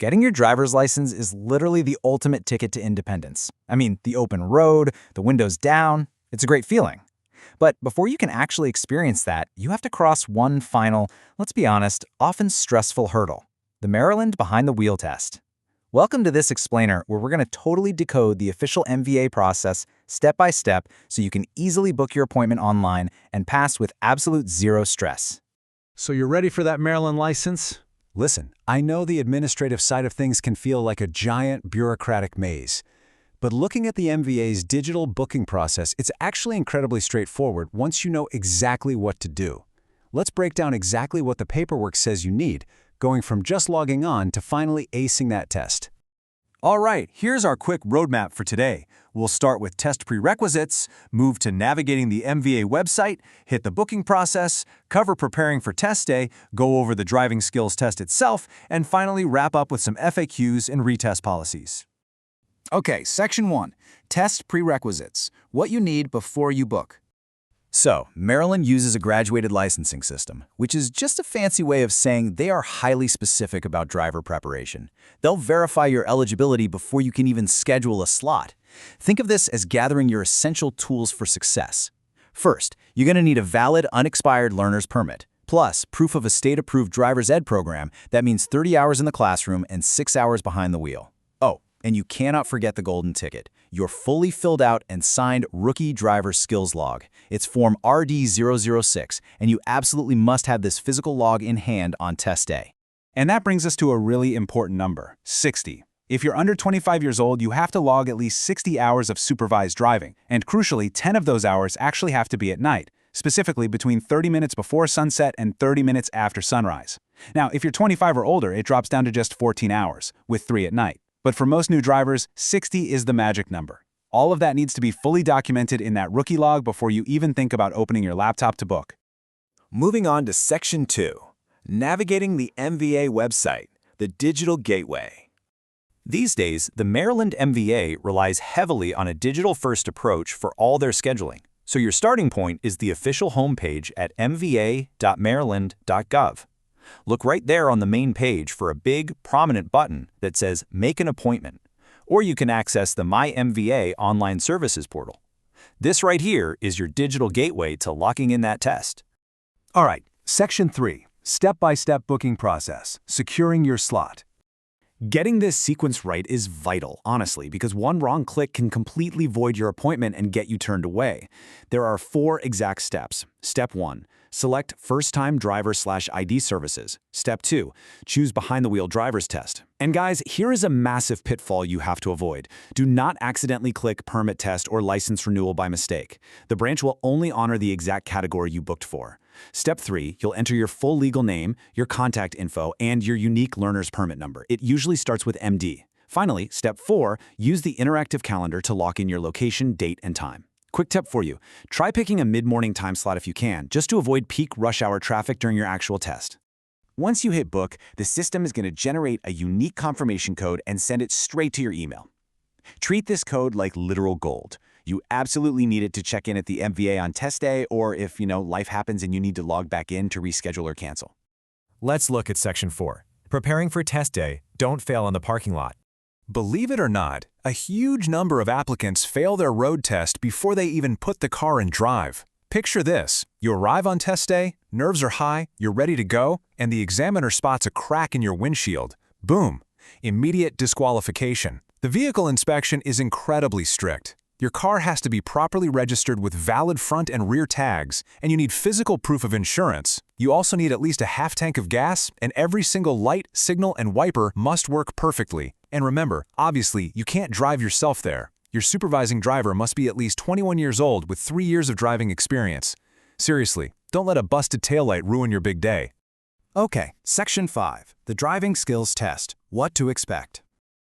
Getting your driver's license is literally the ultimate ticket to independence. I mean, the open road, the windows down, it's a great feeling. But before you can actually experience that, you have to cross one final, let's be honest, often stressful hurdle: the Maryland behind the wheel test. Welcome to this explainer where we're going to totally decode the official MVA process step by step so you can easily book your appointment online and pass with absolute zero stress. So you're ready for that Maryland license? Listen, I know the administrative side of things can feel like a giant bureaucratic maze. But looking at the MVA's digital booking process, it's actually incredibly straightforward once you know exactly what to do. Let's break down exactly what the paperwork says you need, going from just logging on to finally acing that test. All right, here's our quick roadmap for today. We'll start with test prerequisites, move to navigating the MVA website, hit the booking process, cover preparing for test day, go over the driving skills test itself, and finally wrap up with some FAQs and retest policies. Okay, Section 1. Test prerequisites. What you need before you book. So, Maryland uses a graduated licensing system, which is just a fancy way of saying they are highly specific about driver preparation. They'll verify your eligibility before you can even schedule a slot. Think of this as gathering your essential tools for success. First, you're going to need a valid, unexpired learner's permit, plus proof of a state-approved driver's ed program. That means 30 hours in the classroom and 6 hours behind the wheel. Oh, and you cannot forget the golden ticket: your fully filled out and signed Rookie Driver Skills Log. It's Form RD006, and you absolutely must have this physical log in hand on test day. And that brings us to a really important number: 60. If you're under 25 years old, you have to log at least 60 hours of supervised driving, and crucially, 10 of those hours actually have to be at night, specifically between 30 minutes before sunset and 30 minutes after sunrise. Now, if you're 25 or older, it drops down to just 14 hours, with 3 at night. But for most new drivers, 60 is the magic number. All of that needs to be fully documented in that rookie log before you even think about opening your laptop to book. Moving on to Section 2. Navigating the MVA website, the digital gateway. These days, the Maryland MVA relies heavily on a digital-first approach for all their scheduling. So your starting point is the official homepage at mva.maryland.gov. Look right there on the main page for a big, prominent button that says Make an Appointment. Or you can access the My MVA online services portal. This right here is your digital gateway to locking in that test. All right, Section 3. Step-by-step booking process, securing your slot. Getting this sequence right is vital, honestly, because one wrong click can completely void your appointment and get you turned away. There are 4 exact steps. Step 1. Select first-time driver/ID services. Step 2. Choose behind-the-wheel driver's test. And guys, here is a massive pitfall you have to avoid. Do not accidentally click permit test or license renewal by mistake. The branch will only honor the exact category you booked for. Step 3, you'll enter your full legal name, your contact info, and your unique learner's permit number. It usually starts with MD. Finally, Step 4, use the interactive calendar to lock in your location, date, and time. Quick tip for you: try picking a mid-morning time slot if you can, just to avoid peak rush hour traffic during your actual test. Once you hit book, the system is going to generate a unique confirmation code and send it straight to your email. Treat this code like literal gold. You absolutely need it to check in at the MVA on test day, or if, life happens and you need to log back in to reschedule or cancel. Let's look at Section 4. Preparing for test day, don't fail on the parking lot. Believe it or not, a huge number of applicants fail their road test before they even put the car in drive. Picture this: you arrive on test day, nerves are high, you're ready to go, and the examiner spots a crack in your windshield. Boom! Immediate disqualification. The vehicle inspection is incredibly strict. Your car has to be properly registered with valid front and rear tags, and you need physical proof of insurance. You also need at least a half tank of gas, and every single light, signal, and wiper must work perfectly. And remember, obviously, you can't drive yourself there. Your supervising driver must be at least 21 years old with 3 years of driving experience. Seriously, don't let a busted taillight ruin your big day. Okay, Section 5. The driving skills test. What to expect.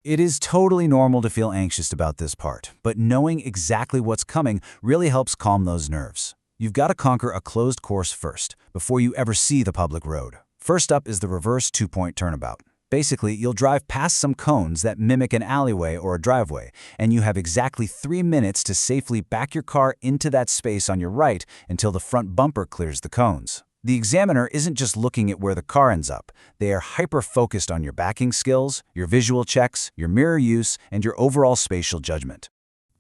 It is totally normal to feel anxious about this part, but knowing exactly what's coming really helps calm those nerves. You've got to conquer a closed course first, before you ever see the public road. First up is the reverse 2-point turnabout. Basically, you'll drive past some cones that mimic an alleyway or a driveway, and you have exactly 3 minutes to safely back your car into that space on your right until the front bumper clears the cones. The examiner isn't just looking at where the car ends up. They are hyper-focused on your backing skills, your visual checks, your mirror use, and your overall spatial judgment.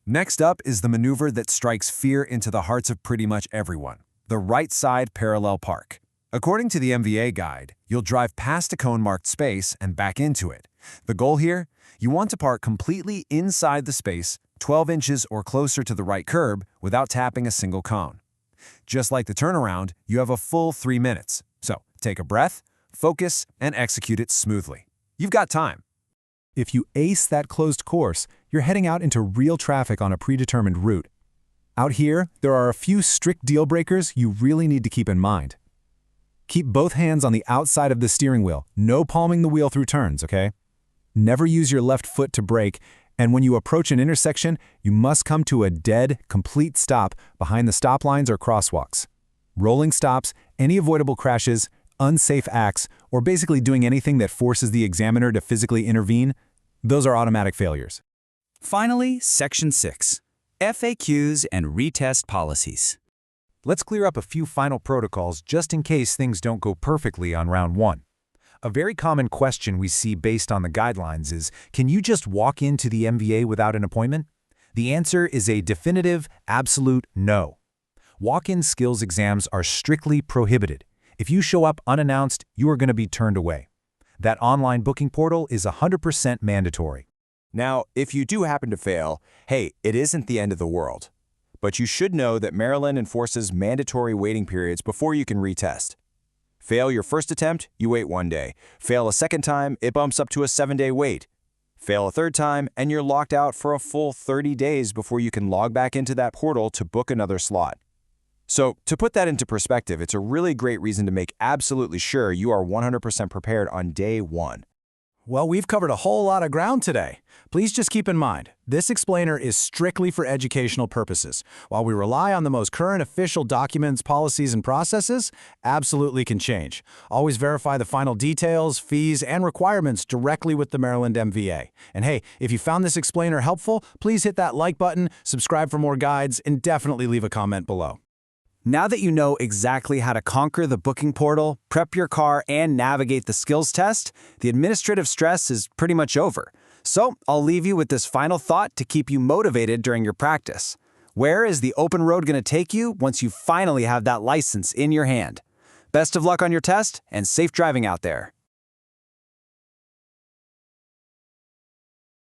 Next up is the maneuver that strikes fear into the hearts of pretty much everyone: the right side parallel park. According to the MVA guide, you'll drive past a cone-marked space and back into it. The goal here? You want to park completely inside the space, 12 inches or closer to the right curb, without tapping a single cone. Just like the turnaround, you have a full 3 minutes. So take a breath, focus, and execute it smoothly. You've got time. If you ace that closed course, you're heading out into real traffic on a predetermined route. Out here, there are a few strict deal breakers you really need to keep in mind. Keep both hands on the outside of the steering wheel, no palming the wheel through turns, okay? Never use your left foot to brake, and when you approach an intersection, you must come to a dead, complete stop behind the stop lines or crosswalks. Rolling stops, any avoidable crashes, unsafe acts, or basically doing anything that forces the examiner to physically intervene, those are automatic failures. Finally, Section 6. FAQs and retest policies. Let's clear up a few final protocols just in case things don't go perfectly on round 1. A very common question we see based on the guidelines is, can you just walk into the MVA without an appointment? The answer is a definitive, absolute no. Walk-in skills exams are strictly prohibited. If you show up unannounced, you are going to be turned away. That online booking portal is 100% mandatory. Now, if you do happen to fail, hey, it isn't the end of the world. But you should know that Maryland enforces mandatory waiting periods before you can retest. Fail your first attempt, you wait 1 day. Fail a second time, it bumps up to a 7-day wait. Fail a third time, and you're locked out for a full 30 days before you can log back into that portal to book another slot. So, to put that into perspective, it's a really great reason to make absolutely sure you are 100% prepared on day 1. Well, we've covered a whole lot of ground today. Please just keep in mind, this explainer is strictly for educational purposes. While we rely on the most current official documents, policies, and processes, absolutely can change. Always verify the final details, fees, and requirements directly with the Maryland MVA. And hey, if you found this explainer helpful, please hit that like button, subscribe for more guides, and definitely leave a comment below. Now that you know exactly how to conquer the booking portal, prep your car, and navigate the skills test, the administrative stress is pretty much over. So I'll leave you with this final thought to keep you motivated during your practice. Where is the open road going to take you once you finally have that license in your hand? Best of luck on your test and safe driving out there.